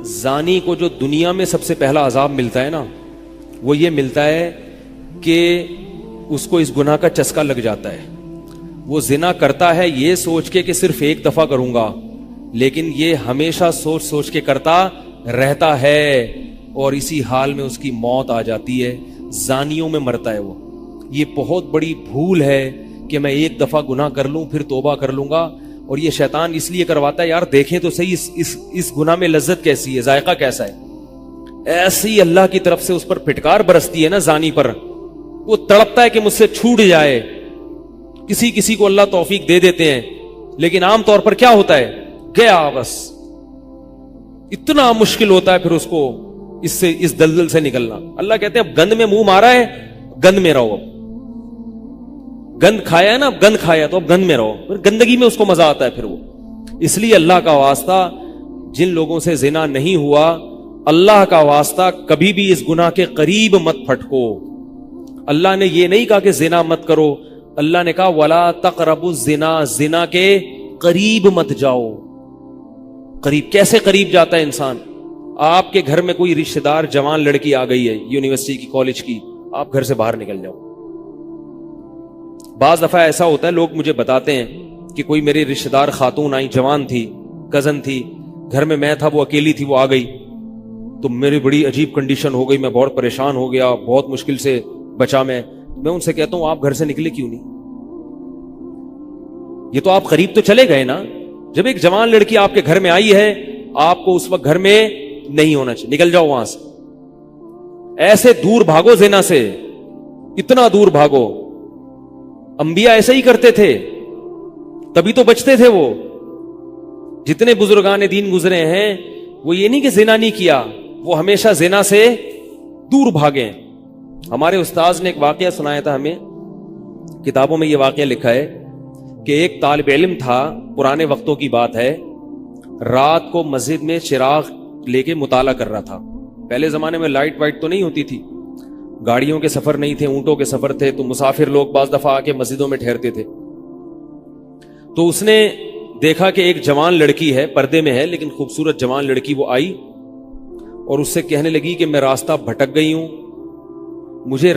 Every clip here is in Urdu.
زانی کو جو دنیا میں سب سے پہلا عذاب ملتا ہے نا، وہ یہ ملتا ہے کہ اس کو اس گناہ کا چسکا لگ جاتا ہے. وہ زنا کرتا ہے یہ سوچ کے کہ صرف ایک دفعہ کروں گا، لیکن یہ ہمیشہ سوچ سوچ کے کرتا رہتا ہے، اور اسی حال میں اس کی موت آ جاتی ہے. زانیوں میں مرتا ہے وہ. یہ بہت بڑی بھول ہے کہ میں ایک دفعہ گناہ کر لوں پھر توبہ کر لوں گا. اور یہ شیطان اس لیے کرواتا ہے، یار دیکھیں تو صحیح اس گناہ میں لذت کیسی ہے، ذائقہ کیسا ہے. ایسی اللہ کی طرف سے اس پر پھٹکار برستی ہے نا زانی پر، وہ تڑپتا ہے کہ مجھ سے چھوٹ جائے. کسی کو اللہ توفیق دے دیتے ہیں، لیکن عام طور پر کیا ہوتا ہے، گیا بس. اتنا مشکل ہوتا ہے پھر اس کو اس دلدل سے نکلنا. اللہ کہتے ہیں اب گند میں منہ مارا ہے، گند میں رہو. اب گند کھایا ہے نا، اب گند کھایا تو اب گند میں رہو. پھر گندگی میں اس کو مزہ آتا ہے. پھر وہ اس لیے اللہ کا واسطہ جن لوگوں سے زنا نہیں ہوا، اللہ کا واسطہ کبھی بھی اس گناہ کے قریب مت پھٹکو. اللہ نے یہ نہیں کہا کہ زنا مت کرو، اللہ نے کہا ولا تقربوا الزنا، زنا کے قریب مت جاؤ. قریب کیسے قریب جاتا ہے انسان؟ آپ کے گھر میں کوئی رشتہ دار جوان لڑکی آ گئی ہے یونیورسٹی کی، کالج کی، آپ گھر سے باہر نکل جاؤ. بعض دفعہ ایسا ہوتا ہے، لوگ مجھے بتاتے ہیں کہ کوئی میری رشتہ دار خاتون آئی، جوان تھی، کزن تھی، گھر میں تھا، وہ اکیلی تھی، وہ آ گئی تو میری بڑی عجیب کنڈیشن ہو گئی، میں بہت پریشان ہو گیا، بہت مشکل سے بچا. میں ان سے کہتا ہوں آپ گھر سے نکلے کیوں نہیں؟ یہ تو آپ قریب تو چلے گئے نا. جب ایک جوان لڑکی آپ کے گھر میں آئی ہے، آپ کو اس وقت گھر میں نہیں ہونا چاہیے، نکل جاؤ وہاں سے. ایسے دور بھاگو زنا سے، اتنا دور بھاگو. انبیاء ایسا ہی کرتے تھے، تبھی تو بچتے تھے. وہ جتنے بزرگان دین گزرے ہیں، وہ یہ نہیں کہ زنا نہیں کیا، وہ ہمیشہ زنا سے دور بھاگے. ہمارے استاذ نے ایک واقعہ سنایا تھا ہمیں، کتابوں میں یہ واقعہ لکھا ہے کہ ایک طالب علم تھا، پرانے وقتوں کی بات ہے، رات کو مسجد میں چراغ لے کے مطالعہ کر رہا تھا. پہلے زمانے میں لائٹ وائٹ تو نہیں ہوتی تھی، گاڑیوں کے سفر نہیں تھے، اونٹوں کے سفر تھے، تو مسافر لوگ بعض دفعہ آ کے مسجدوں میں ٹھہرتے تھے. تو اس نے دیکھا کہ ایک جوان لڑکی ہے، پردے میں ہے لیکن خوبصورت جوان لڑکی. وہ آئی اور اس سے کہنے لگی کہ میں راستہ بھٹک گئی ہوں، مجھے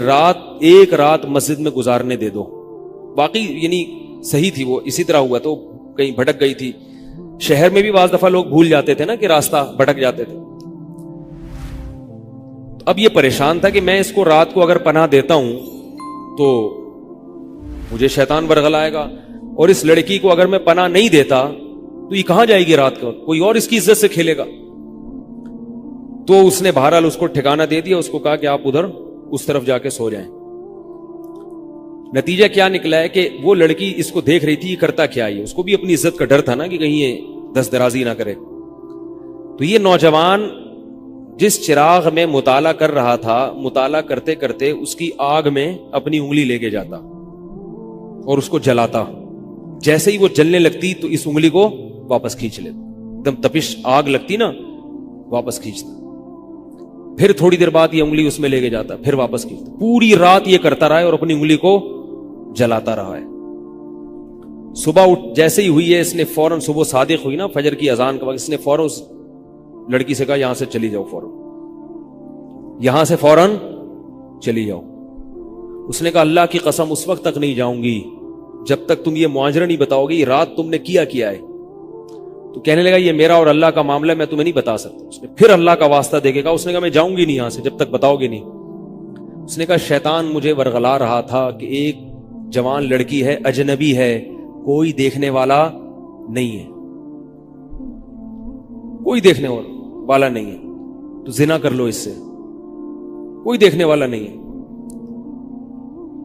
ایک رات مسجد میں گزارنے دے دو. باقی یعنی صحیح تھی، وہ اسی طرح ہوا تو کہیں بھٹک گئی تھی. شہر میں بھی بعض دفعہ لوگ بھول جاتے تھے نا کہ راستہ بھٹک جاتے تھے. اب یہ پریشان تھا کہ میں اس کو رات کو اگر پناہ دیتا ہوں تو مجھے شیطان ورغلائے گا، اور اس لڑکی کو اگر میں پناہ نہیں دیتا تو یہ کہاں جائے گی رات کو، کوئی اور اس کی عزت سے کھیلے گا. تو اس نے بہرحال اس کو ٹھکانہ دے دیا، اس کو کہا کہ آپ ادھر اس طرف جا کے سو جائیں. نتیجہ کیا نکلا ہے کہ وہ لڑکی اس کو دیکھ رہی تھی، یہ کرتا کیا ہے، اس کو بھی اپنی عزت کا ڈر تھا نا کہ کہیں یہ دست درازی نہ کرے. تو یہ نوجوان جس چراغ میں مطالعہ کر رہا تھا، مطالعہ کرتے کرتے اس کی آگ میں اپنی انگلی لے کے جاتا اور اس کو جلاتا. جیسے ہی وہ جلنے لگتی تو اس انگلی کو واپس کھینچ لیتا، ایک دم تپش آگ لگتی نا، واپس کھینچتا. پھر تھوڑی دیر بعد یہ انگلی اس میں لے کے جاتا، پھر واپس کھینچتا. پوری رات یہ کرتا رہا ہے اور اپنی انگلی کو جلاتا رہا ہے. صبح جیسے ہی ہوئی ہے، اس نے فوراً، صبح صادق ہوئی نا فجر کی اذان کا وقت، اس نے فوراً اس لڑکی سے کہا یہاں سے چلی جاؤ، فوراً یہاں سے فوراً چلی جاؤ. اس نے کہا اللہ کی قسم اس وقت تک نہیں جاؤں گی جب تک تم یہ معاجرہ نہیں بتاؤ گے، یہ رات تم نے کیا ہے. تو کہنے لگا یہ میرا اور اللہ کا معاملہ ہے، میں تمہیں نہیں بتا سکتا. اس نے پھر اللہ کا واسطہ دے کے کہا، اس نے کہا میں جاؤں گی نہیں یہاں سے جب تک بتاؤ گے نہیں. اس نے کہا شیطان مجھے ورغلا رہا تھا کہ ایک جوان لڑکی ہے، اجنبی ہے، کوئی دیکھنے والا نہیں ہے، کوئی دیکھنے والا نہیں ہے، تو زنا کر لو اس سے، کوئی دیکھنے والا نہیں ہے.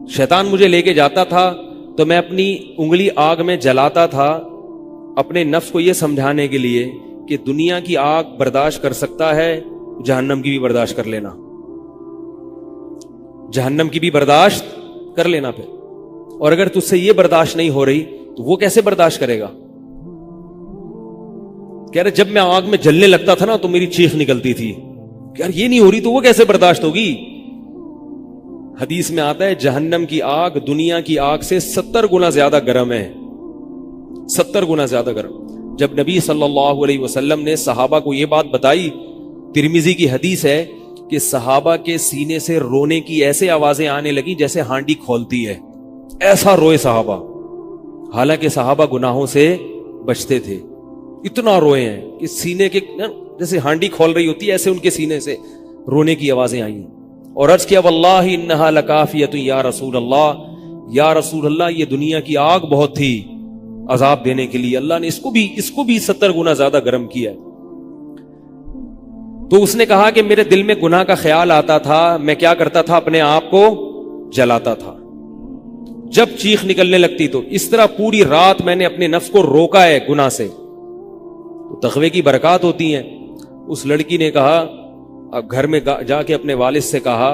شیطان مجھے لے کے جاتا تھا تو میں اپنی انگلی آگ میں جلاتا تھا، اپنے نفس کو یہ سمجھانے کے لیے کہ دنیا کی آگ برداشت کر سکتا ہے، جہنم کی بھی برداشت کر لینا، جہنم کی بھی برداشت کر لینا. پھر اور اگر تجھ سے یہ برداشت نہیں ہو رہی تو وہ کیسے برداشت کرے گا؟ کہہ رہے جب میں آگ میں جلنے لگتا تھا نا تو میری چیخ نکلتی تھی، یار یہ نہیں ہو رہی تو وہ کیسے برداشت ہوگی؟ حدیث میں آتا ہے جہنم کی آگ دنیا کی آگ سے 70 گنا زیادہ گرم ہے، 70 گنا زیادہ گرم. جب نبی صلی اللہ علیہ وسلم نے صحابہ کو یہ بات بتائی ترمذی کی حدیث ہے کہ صحابہ کے سینے سے رونے کی ایسے آوازیں آنے لگی جیسے ہانڈی کھولتی ہے، ایسا روئے صحابہ، حالانکہ صحابہ گناہوں سے بچتے تھے، اتنا روئے ہیں کہ سینے کے جیسے ہانڈی کھول رہی ہوتی ہے ایسے ان کے سینے سے رونے کی آوازیں آئی ہیں، اور عرض کیا واللہ انہا لکافیۃ یا رسول اللہ، یا رسول اللہ یہ دنیا کی آگ بہت تھی عذاب دینے کے لیے، اللہ نے اس کو بھی 70 گنا زیادہ گرم کیا ہے۔ تو اس نے کہا کہ میرے دل میں گناہ کا خیال آتا تھا، میں کیا کرتا تھا، اپنے آپ کو جلاتا تھا جب چیخ نکلنے لگتی، تو اس طرح پوری رات میں نے اپنے نفس کو روکا ہے گناہ سے۔ تو تقوی کی برکات ہوتی ہیں۔ اس لڑکی نے کہا، اب گھر میں جا کے اپنے والد سے کہا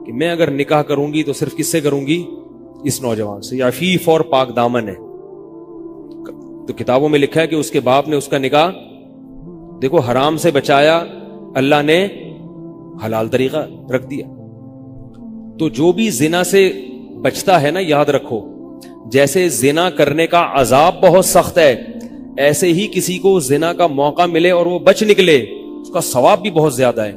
کہ میں اگر نکاح کروں گی تو صرف کس سے کروں گی، اس نوجوان سے، عفیف اور پاک دامن ہے۔ تو کتابوں میں لکھا ہے کہ اس کے باپ نے اس کا نکاح دیکھو حرام سے بچایا، اللہ نے حلال طریقہ رکھ دیا۔ تو جو بھی زنا سے بچتا ہے نا، یاد رکھو جیسے زنا کرنے کا عذاب بہت سخت ہے، ایسے ہی کسی کو زنا کا موقع ملے اور وہ بچ نکلے، اس کا ثواب بھی بہت زیادہ ہے۔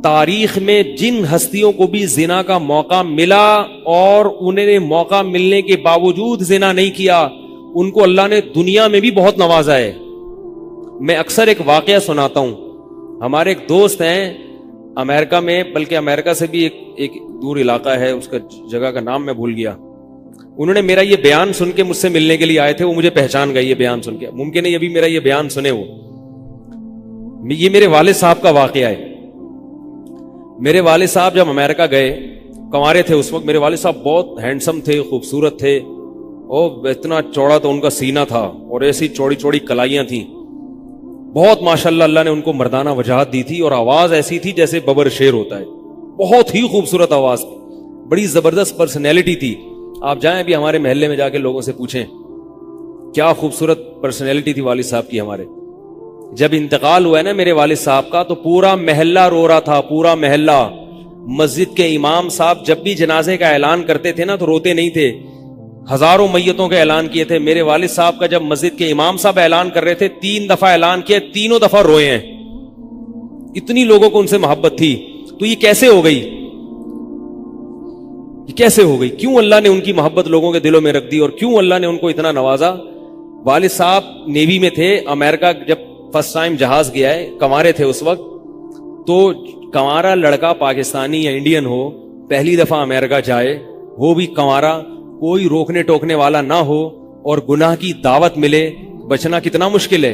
تاریخ میں جن ہستیوں کو بھی زنا کا موقع ملا اور انہیں نے موقع ملنے کے باوجود زنا نہیں کیا، ان کو اللہ نے دنیا میں بھی بہت نوازا ہے۔ میں اکثر ایک واقعہ سناتا ہوں، ہمارے ایک دوست ہیں امریکہ میں، بلکہ امریکہ سے بھی ایک دور علاقہ ہے، اس کا جگہ کا نام میں بھول گیا۔ انہوں نے میرا یہ بیان سن کے مجھ سے ملنے کے لیے آئے تھے، وہ مجھے پہچان گئے یہ بیان سن کے، ممکن ہے یہ بھی میرا یہ بیان سنے وہ۔ یہ میرے والد صاحب کا واقعہ ہے۔ میرے والد صاحب جب امریکہ گئے، کنوارے تھے اس وقت، میرے والد صاحب بہت ہینڈسم تھے، خوبصورت تھے، اور اتنا چوڑا تو ان کا سینہ تھا اور ایسی چوڑی چوڑی کلائیاں تھیں، بہت ماشاءاللہ اللہ نے ان کو مردانہ وجاہت دی تھی، اور آواز ایسی تھی جیسے ببر شیر ہوتا ہے، بہت ہی خوبصورت آواز تھی، بڑی زبردست پرسنالٹی تھی۔ آپ جائیں بھی ہمارے محلے میں جا کے لوگوں سے پوچھیں کیا خوبصورت پرسنالٹی تھی والد صاحب کی ہمارے۔ جب انتقال ہوا ہے نا میرے والد صاحب کا، تو پورا محلہ رو رہا تھا، پورا محلہ۔ مسجد کے امام صاحب جب بھی جنازے کا اعلان کرتے تھے نا تو روتے نہیں تھے، ہزاروں میتوں کا اعلان کیے تھے۔ میرے والد صاحب کا جب مسجد کے امام صاحب اعلان کر رہے تھے، 3 دفعہ اعلان کیا، تینوں دفعہ روئے ہیں، اتنی لوگوں کو ان سے محبت تھی۔ تو یہ کیسے ہو گئی، یہ کیسے ہو گئی؟ کیوں اللہ نے ان کی محبت لوگوں کے دلوں میں رکھ دی، اور کیوں اللہ نے ان کو اتنا نوازا؟ والد صاحب نیوی میں تھے، امریکہ جب فرسٹ ٹائم جہاز گیا ہے، کنوارے تھے اس وقت، تو کنوارا لڑکا پاکستانی یا انڈین ہو، پہلی دفعہ امریکہ جائے، وہ بھی کنوارا، کوئی روکنے ٹوکنے والا نہ ہو، اور گناہ کی دعوت ملے، بچنا کتنا مشکل ہے۔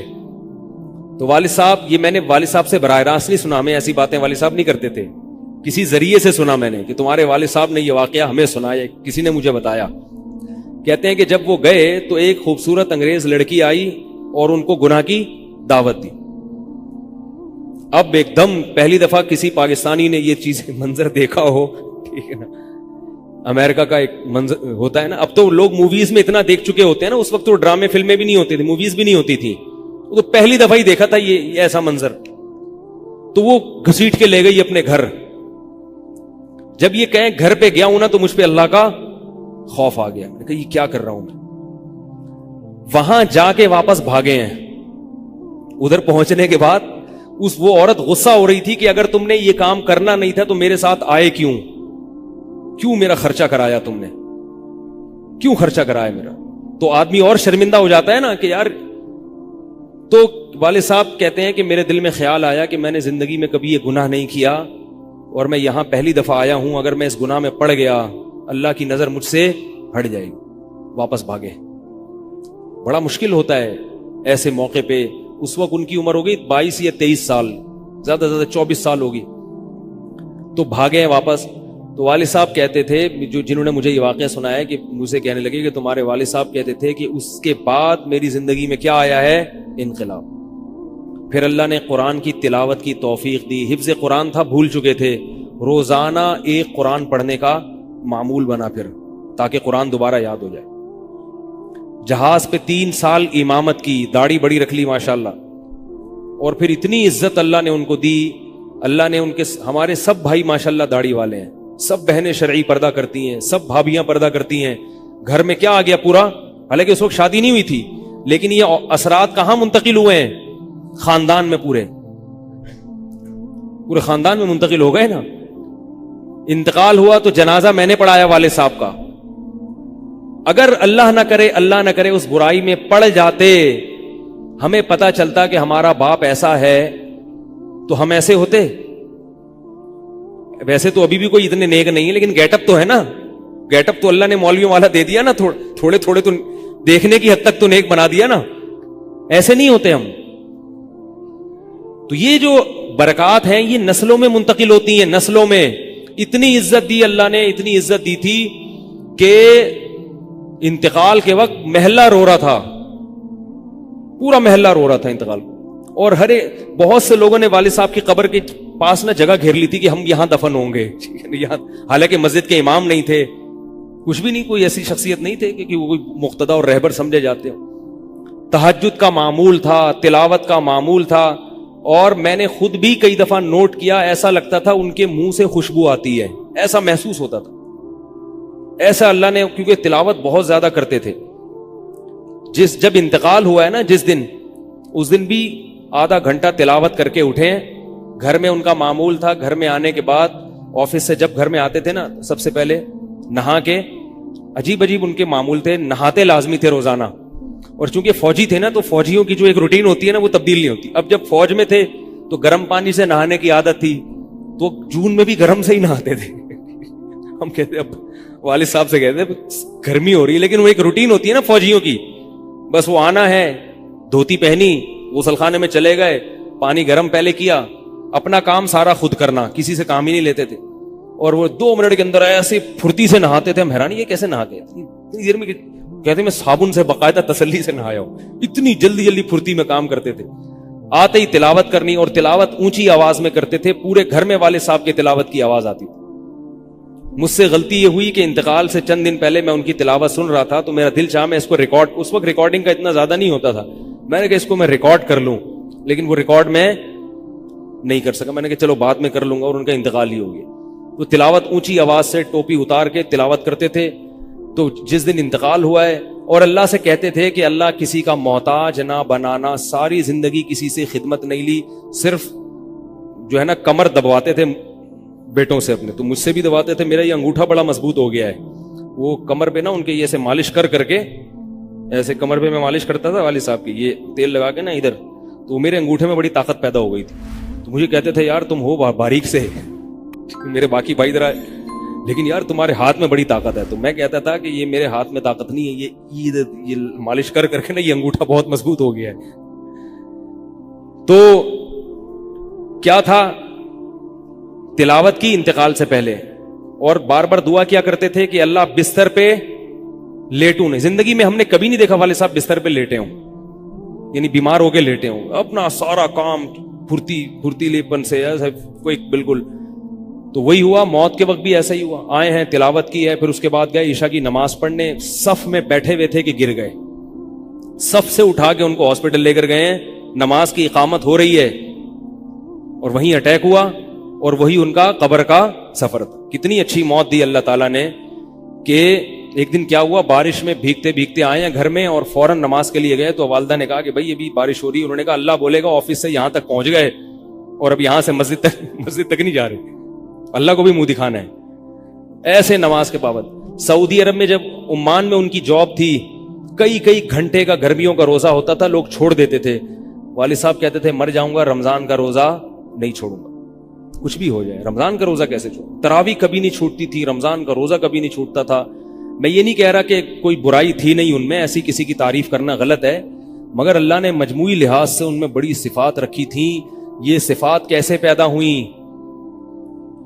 تو والد صاحب، یہ میں نے والد صاحب سے براہ راست نہیں سنا، ہمیں ایسی باتیں والد صاحب نہیں کرتے تھے، کسی ذریعے سے سنا میں نے کہ تمہارے والد صاحب نے یہ واقعہ ہمیں سنایا، کسی نے مجھے بتایا۔ کہتے ہیں کہ جب وہ گئے تو ایک خوبصورت انگریز لڑکی آئی اور ان کو گناہ کی دعوت دی۔ اب ایک دم پہلی دفعہ کسی پاکستانی نے یہ چیز منظر دیکھا ہو، ٹھیک ہے نا، امریکہ کا ایک منظر ہوتا ہے نا، اب تو لوگ موویز میں اتنا دیکھ چکے ہوتے ہیں نا، اس وقت تو ڈرامے فلمیں بھی نہیں ہوتی تھی، موویز بھی نہیں ہوتی تھی، وہ تو پہلی دفعہ ہی دیکھا تھا یہ ایسا منظر۔ تو وہ گھسیٹ کے لے گئی اپنے گھر۔ جب یہ کہیں گھر پہ گیا ہوں نا تو مجھ پہ اللہ کا خوف آ گیا، میں کہا یہ کیا کر رہا ہوں میں۔ وہاں جا کے واپس بھاگے ہیں۔ ادھر پہنچنے کے بعد وہ عورت غصہ ہو رہی تھی کہ اگر تم نے یہ کام کرنا نہیں تھا تو میرے ساتھ آئے کیوں میرا خرچہ کرایا، تم نے کیوں خرچہ کرایا میرا؟ تو آدمی اور شرمندہ ہو جاتا ہے نا کہ یار۔ تو والد صاحب کہتے ہیں کہ میرے دل میں خیال آیا کہ میں نے زندگی میں کبھی یہ گناہ نہیں کیا، اور میں یہاں پہلی دفعہ آیا ہوں، اگر میں اس گناہ میں پڑ گیا اللہ کی نظر مجھ سے ہٹ جائے گی۔ واپس بھاگے۔ بڑا مشکل ہوتا ہے ایسے موقع پہ۔ اس وقت ان کی عمر ہوگی 22 یا 23 سال، زیادہ سے زیادہ 24 سال ہوگی، تو بھاگے ہیں واپس۔ تو والد صاحب کہتے تھے، جنہوں نے مجھے یہ واقعہ سنایا، کہ مجھے کہنے لگے کہ تمہارے والد صاحب کہتے تھے کہ اس کے بعد میری زندگی میں کیا آیا ہے؟ انقلاب۔ پھر اللہ نے قرآن کی تلاوت کی توفیق دی، حفظ قرآن تھا، بھول چکے تھے، روزانہ ایک قرآن پڑھنے کا معمول بنا پھر، تاکہ قرآن دوبارہ یاد ہو جائے۔ جہاز پہ 3 سال امامت کی، داڑھی بڑی رکھ لی ماشاءاللہ، اور پھر اتنی عزت اللہ نے ان کو دی۔ اللہ نے ان کے، ہمارے سب بھائی ماشاءاللہ داڑھی والے ہیں، سب بہنیں شرعی پردہ کرتی ہیں، سب بھابیاں پردہ کرتی ہیں۔ گھر میں کیا آ گیا پورا، حالانکہ اس وقت شادی نہیں ہوئی تھی، لیکن یہ اثرات کہاں منتقل ہوئے ہیں؟ خاندان میں پورے۔ پورے خاندان میں منتقل ہو گئے نا. انتقال ہوا تو جنازہ میں نے پڑھایا والد صاحب کا. اگر اللہ نہ کرے اس برائی میں پڑ جاتے, ہمیں پتا چلتا کہ ہمارا باپ ایسا ہے, تو ہم ایسے ہوتے. ویسے تو ابھی بھی کوئی اتنے نیک نہیں ہے, لیکن گیٹ اپ تو ہے نا. گیٹ اپ تو اللہ نے مولویوں والا دے دیا نا, تھوڑے تھوڑے تو دیکھنے کی حد تک تو نیک بنا دیا نا. ایسے نہیں ہوتے ہم. تو یہ جو برکات ہیں یہ نسلوں میں منتقل ہوتی ہیں. نسلوں میں اتنی عزت دی اللہ نے, اتنی عزت دی تھی کہ انتقال کے وقت محلہ رو رہا تھا, پورا محلہ رو رہا تھا انتقال. اور بہت سے لوگوں نے والد صاحب کی قبر کے پاس نہ جگہ گھیر لی تھی کہ ہم یہاں دفن ہوں گے. حالانکہ مسجد کے امام نہیں تھے, کچھ بھی نہیں, کوئی ایسی شخصیت نہیں تھے کہ وہ کوئی مقتدی اور رہبر سمجھے جاتے ہو. تہجد کا معمول تھا, تلاوت کا معمول تھا. اور میں نے خود بھی کئی دفعہ نوٹ کیا, ایسا لگتا تھا ان کے منہ سے خوشبو آتی ہے, ایسا محسوس ہوتا تھا. ایسا اللہ نے, کیونکہ تلاوت بہت زیادہ کرتے تھے. جب انتقال ہوا ہے نا جس دن, اس دن بھی آدھا گھنٹہ تلاوت کر کے اٹھے. گھر میں ان کا معمول تھا, گھر میں آنے کے بعد آفس سے جب گھر میں آتے تھے نا, سب سے پہلے نہا کے, عجیب ان کے معمول تھے, نہاتے لازمی تھے روزانہ. اور چونکہ فوجی تھے نا, تو فوجیوں کی جو ایک روٹین ہوتی ہے نا, وہ تبدیل نہیں ہوتی. اب جب فوج میں تھے تو گرم پانی سے نہانے کی عادت تھی, تو جون میں بھی گرم سے ہی نہاتے تھے. ہم کہتے, اب والد صاحب سے کہتے گرمی ہو رہی ہے, لیکن وہ ایک روٹین ہوتی ہے نا فوجیوں کی. بس وہ آنا ہے, دھوتی پہنی, غسل خانے میں چلے گئے, پانی گرم پہلے کیا, اپنا کام سارا خود کرنا, کسی سے کام ہی نہیں لیتے تھے. اور وہ 2 منٹ کے اندر ایسے پھرتی سے نہاتے تھے. ہم حیران, یہ کیسے نہاتے ہیں اتنی دیر میں؟ کہتے میں صابن سے باقاعدہ تسلی سے نہایا ہوں. اتنی جلدی پھرتی میں کام کرتے تھے. آتے ہی تلاوت کرنی, اور تلاوت اونچی آواز میں کرتے تھے. پورے گھر میں والد صاحب کے تلاوت کی آواز آتی تھی. مجھ سے غلطی یہ ہوئی کہ انتقال سے چند دن پہلے میں ان کی تلاوت سن رہا تھا, تو میرا دل چاہا میں اس کو ریکارڈ, اس وقت ریکارڈنگ کا اتنا زیادہ نہیں ہوتا تھا, میں نے کہا اس کو میں ریکارڈ کر لوں, لیکن وہ ریکارڈ میں نہیں کر سکا. میں نے کہا چلو بعد میں کر لوں گا, اور ان کا انتقال ہی ہو گیا. تو تلاوت اونچی آواز سے ٹوپی اتار کے تلاوت کرتے تھے. تو جس دن انتقال ہوا ہے, اور اللہ سے کہتے تھے کہ اللہ کسی کا محتاج نہ بنانا, ساری زندگی کسی سے خدمت نہیں لی, صرف جو ہے نا کمر دبواتے تھے بیٹوں سے اپنے. تو مجھ سے بھی دباتے تھے, میرا یہ انگوٹھا بڑا مضبوط ہو گیا ہے. وہ کمر پہ نا ان کے یہ ایسے مالش کر کے, ایسے کمر پہ میں مالش کرتا تھا والد صاحب کی, یہ تیل لگا کے نا ادھر, تو میرے انگوٹھے میں بڑی طاقت پیدا ہو گئی تھی. تو مجھے کہتے تھے یار تم ہو باریک سے, میرے باقی بھائی ذرا, لیکن یار تمہارے ہاتھ میں بڑی طاقت ہے. تو میں کہتا تھا کہ یہ میرے ہاتھ میں طاقت نہیں ہے, یہ مالش کر کے نا یہ انگوٹھا بہت مضبوط ہو گیا ہے. تو کیا تھا, تلاوت کی انتقال سے پہلے, اور بار بار دعا کیا کرتے تھے کہ اللہ بستر پہ لیٹوں نہیں. زندگی میں ہم نے کبھی نہیں دیکھا والد صاحب بستر پہ لیٹے ہوں, یعنی بیمار ہو کے لیٹے ہوں. اپنا سارا کام پھرتیلے پن سے کوئی بالکل. تو وہی ہوا, موت کے وقت بھی ایسا ہی ہوا. آئے ہیں, تلاوت کی ہے, پھر اس کے بعد گئے عشاء کی نماز پڑھنے. صف میں بیٹھے ہوئے تھے کہ گر گئے, صف سے اٹھا کے ان کو ہاسپٹل لے کر گئے ہیں. نماز کی اقامت ہو رہی ہے, اور وہیں اٹیک ہوا, اور وہی ان کا قبر کا سفر تھا. کتنی اچھی موت دی اللہ تعالیٰ نے, کہ ایک دن کیا ہوا, بارش میں بھیگتے بھیگتے آئے ہیں گھر میں, اور فوراً نماز کے لیے گئے. تو والدہ نے کہا کہ بھائی ابھی بارش ہو رہی ہے. انہوں نے کہا اللہ بولے گا آفس سے یہاں تک پہنچ گئے, اور اب یہاں سے مسجد تک نہیں جا رہے. اللہ کو بھی منہ دکھانا ہے. ایسے نماز کے پابند. سعودی عرب میں جب عمان میں ان کی جاب تھی, کئی گھنٹے کا گرمیوں کا روزہ ہوتا تھا, لوگ چھوڑ دیتے تھے. والد صاحب کہتے تھے مر جاؤں گا, رمضان کا روزہ نہیں چھوڑوں گا, کچھ بھی ہو جائے رمضان کا روزہ کیسے چھوڑوں. تراویح کبھی نہیں چھوٹتی تھی, رمضان کا روزہ کبھی نہیں چھوٹتا تھا. میں یہ نہیں کہہ رہا کہ کوئی برائی تھی نہیں ان میں, ایسی کسی کی تعریف کرنا غلط ہے, مگر اللہ نے مجموعی لحاظ سے ان میں بڑی صفات رکھی تھی. یہ صفات کیسے پیدا ہوئیں؟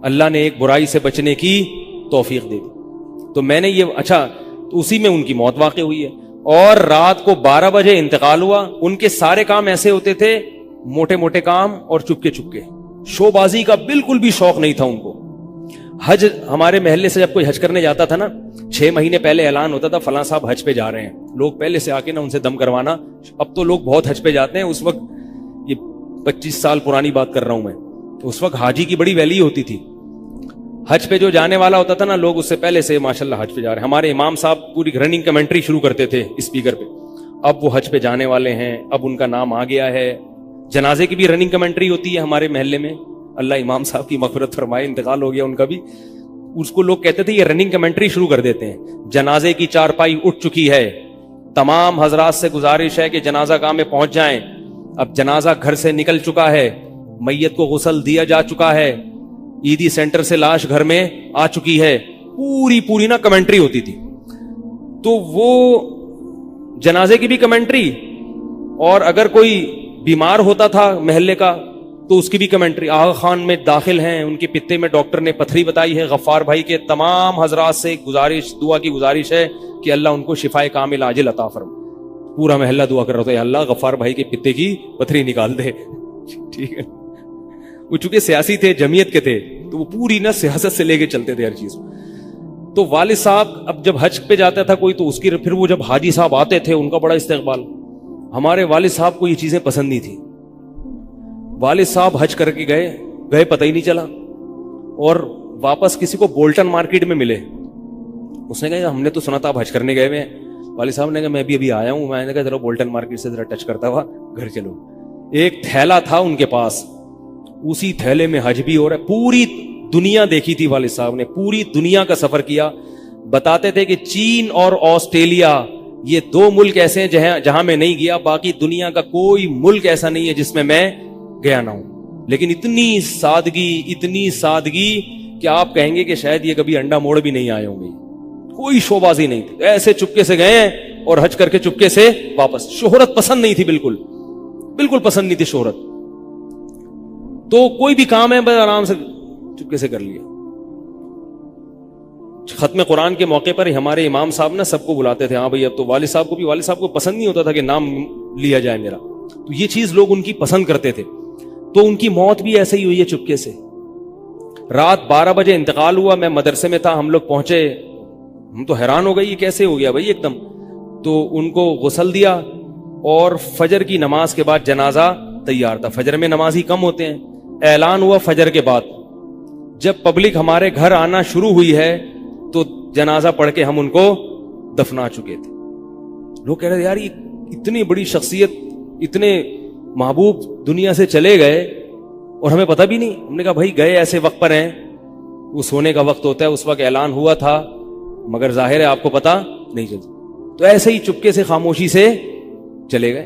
اللہ نے ایک برائی سے بچنے کی توفیق دے دی. تو میں نے یہ تو اسی میں ان کی موت واقع ہوئی ہے. اور رات کو 12 بجے انتقال ہوا. ان کے سارے کام ایسے ہوتے تھے, موٹے موٹے کام, اور چپکے شو بازی کا بالکل بھی شوق نہیں تھا ان کو. حج, ہمارے محلے سے جب کوئی حج کرنے جاتا تھا نا, 6 مہینے پہلے اعلان ہوتا تھا فلاں صاحب حج پہ جا رہے ہیں. لوگ پہلے سے آ کے نا ان سے دم کروانا. اب تو لوگ بہت حج پہ جاتے ہیں, اس وقت یہ 25 سال پرانی بات کر رہا ہوں میں, اس وقت حاجی کی بڑی ویلی ہوتی تھی. حج پہ جو جانے والا ہوتا تھا نا, لوگ اس سے پہلے سے ماشاءاللہ حج پہ جا رہے ہیں. ہمارے امام صاحب پوری رننگ کمنٹری شروع کرتے تھے اسپیکر پہ, اب وہ حج پہ جانے والے ہیں, اب ان کا نام آ گیا ہے. جنازے کی بھی رننگ کمنٹری ہوتی ہے ہمارے محلے میں. اللہ امام صاحب کی مغفرت فرمائے, انتقال ہو گیا ان کا بھی. اس کو لوگ کہتے تھے یہ رننگ کمنٹری شروع کر دیتے ہیں. جنازے کی چارپائی اٹھ چکی ہے, تمام حضرات سے گزارش ہے کہ جنازہ گاہ میں پہنچ جائیں. اب جنازہ گھر سے نکل چکا ہے, میت کو غسل دیا جا چکا ہے, عیدی سینٹر سے لاش گھر میں آ چکی ہے. پوری نا کمنٹری ہوتی تھی. تو وہ جنازے کی بھی کمنٹری, اور اگر کوئی بیمار ہوتا تھا محلے کا تو اس کی بھی کمنٹری. آغا خان میں داخل ہیں, ان کے پتے میں ڈاکٹر نے پتھری بتائی ہے. غفار بھائی کے تمام حضرات سے گزارش, دعا کی گزارش ہے کہ اللہ ان کو شفائے کامل عاجل عطا فرمائے. پورا محلہ دعا کر رہا تھا, اللہ غفار بھائی کے پتے کی پتھری نکال دے. ٹھیک ہے, وہ چونکہ سیاسی تھے, جمعیت کے تھے, تو وہ پوری نا سیاست سے لے کے چلتے تھے ہر چیز. تو والد صاحب اب جب حج پہ جاتا تھا کوئی, تو اس کی پھر وہ جب حاجی صاحب آتے تھے ان کا بڑا استقبال. ہمارے والد صاحب کو یہ چیزیں پسند نہیں تھی. والد صاحب حج کر کے گئے پتہ ہی نہیں چلا, اور واپس کسی کو بولٹن مارکیٹ میں ملے. اس نے کہا ہم نے تو سنا تھا آپ حج کرنے گئے ہوئے ہیں. والد صاحب نے کہا میں بھی ابھی آیا ہوں. میں نے کہا ذرا بولٹن مارکیٹ سے ذرا ٹچ کرتا ہوا گھر چلو. ایک تھیلا تھا ان کے پاس, اسی تھیلے میں حج بھی ہو رہا ہے. پوری دنیا دیکھی تھی والد صاحب نے, پوری دنیا کا سفر کیا. بتاتے تھے کہ چین اور آسٹریلیا یہ 2 ملک ایسے ہیں جہاں میں نہیں گیا, باقی دنیا کا کوئی ملک ایسا نہیں ہے جس میں میں گیا نہ ہوں. لیکن اتنی سادگی کہ آپ کہیں گے کہ شاید یہ کبھی انڈا موڑ بھی نہیں آئے ہوں گے. کوئی شوبازی نہیں تھی, ایسے چپکے سے گئے اور حج کر کے چپکے سے واپس. شہرت پسند نہیں تھی, بالکل پسند نہیں تھی شہرت. تو کوئی بھی کام ہے بس آرام سے چپکے سے کر لیا. ختم قرآن کے موقع پر ہمارے امام صاحب نا سب کو بلاتے تھے. ہاں بھائی, اب تو والد صاحب کو پسند نہیں ہوتا تھا کہ نام لیا جائے میرا, تو یہ چیز لوگ ان کی پسند کرتے تھے. تو ان کی موت بھی ایسے ہی ہوئی ہے چپکے سے. رات 12 بجے انتقال ہوا, میں مدرسے میں تھا, ہم لوگ پہنچے, ہم تو حیران ہو گئے یہ کیسے ہو گیا بھائی ایک دم. تو ان کو غسل دیا, اور فجر کی نماز کے بعد جنازہ تیار تھا. فجر میں نمازی کم ہوتے ہیں. اعلان ہوا فجر کے بعد. جب پبلک ہمارے گھر آنا شروع ہوئی ہے تو جنازہ پڑھ کے ہم ان کو دفنا چکے تھے. لوگ کہہ رہے یار یہ اتنی بڑی شخصیت, اتنے محبوب دنیا سے چلے گئے اور ہمیں پتہ بھی نہیں. ہم نے کہا بھائی گئے ایسے وقت پر ہیں, وہ سونے کا وقت ہوتا ہے, اس وقت اعلان ہوا تھا, مگر ظاہر ہے آپ کو پتہ نہیں چلتا. تو ایسے ہی چپکے سے خاموشی سے چلے گئے.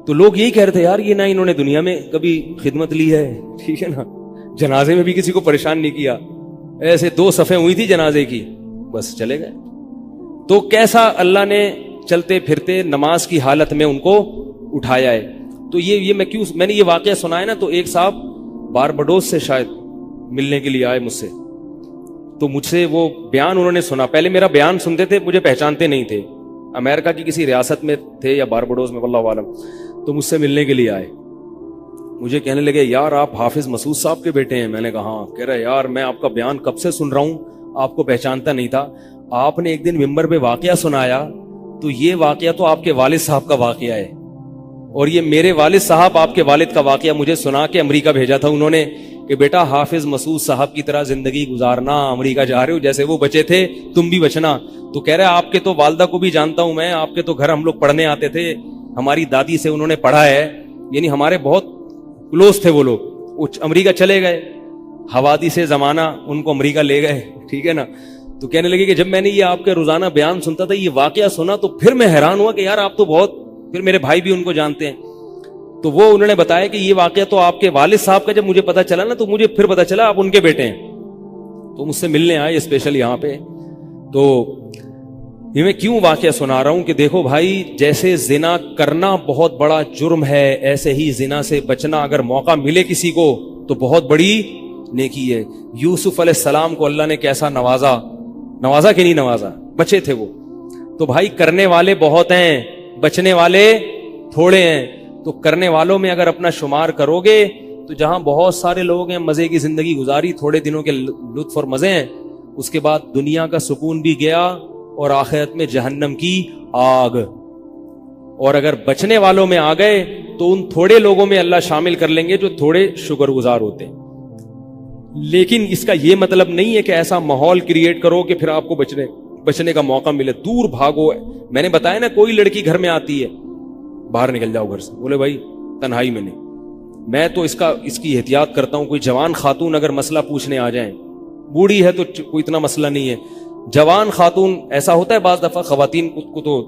تو لوگ یہی کہہ رہے تھے یار یہ نہ انہوں نے دنیا میں کبھی خدمت لی ہے, ٹھیک ہے نا, جنازے میں بھی کسی کو پریشان نہیں کیا, ایسے 2 صفیں ہوئی تھی جنازے کی, بس چلے گئے. تو کیسا اللہ نے چلتے پھرتے نماز کی حالت میں ان کو اٹھایا ہے. تو یہ میں نے یہ واقعہ سنا ہے نا, تو ایک صاحب باربڈوس سے شاید ملنے کے لیے آئے مجھ سے. تو مجھ سے وہ بیان انہوں نے سنا, پہلے میرا بیان سنتے تھے, مجھے پہچانتے نہیں تھے, امریکہ کی کسی ریاست میں تھے یا باربڈوس میں واللہ عالم. تو مجھ سے ملنے کے لیے آئے, مجھے کہنے لگے یار آپ حافظ مسعود صاحب کے بیٹے ہیں. میں نے کہا ہاں. کہہ رہے یار میں آپ کا بیان کب سے سن رہا ہوں, آپ کو پہچانتا نہیں تھا. آپ نے ایک دن ممبر پہ واقعہ سنایا, تو یہ واقعہ تو آپ کے والد صاحب کا واقعہ ہے, اور یہ میرے والد صاحب آپ کے والد کا واقعہ مجھے سنا کے امریکہ بھیجا تھا انہوں نے کہ بیٹا حافظ مسعود صاحب کی طرح زندگی گزارنا, امریکہ جا رہے ہو, جیسے وہ بچے تھے تم بھی بچنا. تو کہہ رہے آپ کے تو والدہ کو بھی جانتا ہوں میں, آپ کے تو گھر ہم لوگ پڑھنے آتے تھے, ہماری دادی سے انہوں نے پڑھا ہے, یعنی ہمارے بہت کلوز تھے وہ لوگ. امریکہ چلے گئے, حوادث سے زمانہ ان کو امریکہ لے گئے, ٹھیک ہے نا. تو کہنے لگے کہ جب میں نے یہ آپ کے روزانہ بیان سنتا تھا, یہ واقعہ سنا, تو پھر میں حیران ہوا کہ یار آپ تو بہت, پھر میرے بھائی بھی ان کو جانتے ہیں. تو وہ انہوں نے بتایا کہ یہ واقعہ تو آپ کے والد صاحب کا, جب مجھے پتا چلا نا تو مجھے پھر پتا چلا آپ ان کے بیٹے ہیں. تو مجھ سے ملنے آئے اسپیشل یہاں پہ. تو یہ میں کیوں واقعہ سنا رہا ہوں کہ دیکھو بھائی, جیسے زنا کرنا بہت بڑا جرم ہے, ایسے ہی زنا سے بچنا اگر موقع ملے کسی کو تو بہت بڑی نیکی ہے. یوسف علیہ السلام کو اللہ نے کیسا نوازا کہ نہیں نوازا, بچے تھے وہ. تو بھائی کرنے والے بہت ہیں, بچنے والے تھوڑے ہیں. تو کرنے والوں میں اگر اپنا شمار کرو گے تو جہاں بہت سارے لوگ ہیں, مزے کی زندگی گزاری, تھوڑے دنوں کے لطف اور مزے ہیں, اس کے بعد دنیا کا سکون بھی گیا اور آخرت میں جہنم کی آگ. اور اگر بچنے والوں میں آ گئے تو ان تھوڑے لوگوں میں اللہ شامل کر لیں گے جو تھوڑے شکر گزار ہوتے ہیں. لیکن اس کا یہ مطلب نہیں ہے کہ ایسا ماحول کریٹ کرو کہ پھر آپ کو بچنے کا موقع ملے, دور بھاگو. میں نے بتایا نا, کوئی لڑکی گھر میں آتی ہے, باہر نکل جاؤ گھر سے, بولے بھائی تنہائی میں نہیں, میں تو اس کی احتیاط کرتا ہوں. کوئی جوان خاتون اگر مسئلہ پوچھنے آ جائیں, بوڑھی ہے تو کوئی اتنا مسئلہ نہیں ہے, جوان خاتون, ایسا ہوتا ہے بعض دفعہ خواتین کو تو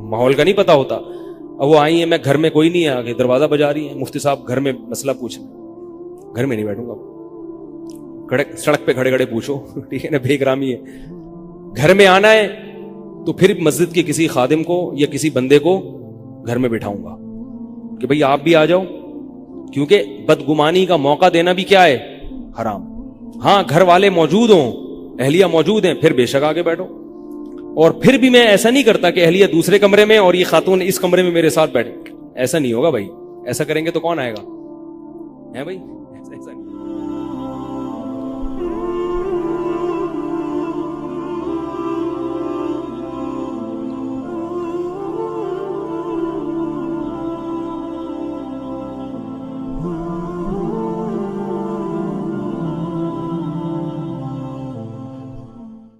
ماحول کا نہیں پتا ہوتا, اب وہ آئی ہیں, میں گھر میں کوئی نہیں ہے, آگے دروازہ بجا رہی ہیں, مفتی صاحب گھر میں مسئلہ پوچھنا. گھر میں نہیں بیٹھوں گا, سڑک پہ کھڑے کھڑے پوچھو, ٹھیک ہے نا, بے احترامی ہے. گھر میں آنا ہے تو پھر مسجد کے کسی خادم کو یا کسی بندے کو گھر میں بٹھاؤں گا کہ بھئی آپ بھی آ جاؤ, کیونکہ بدگمانی کا موقع دینا بھی کیا ہے, حرام. ہاں گھر والے موجود ہوں, اہلیہ موجود ہیں, پھر بے شک آگے بیٹھو. اور پھر بھی میں ایسا نہیں کرتا کہ اہلیہ دوسرے کمرے میں اور یہ خاتون اس کمرے میں میرے ساتھ بیٹھے, ایسا نہیں ہوگا بھائی. ایسا کریں گے تو کون آئے گا, ہے بھائی, ایسا نہیں.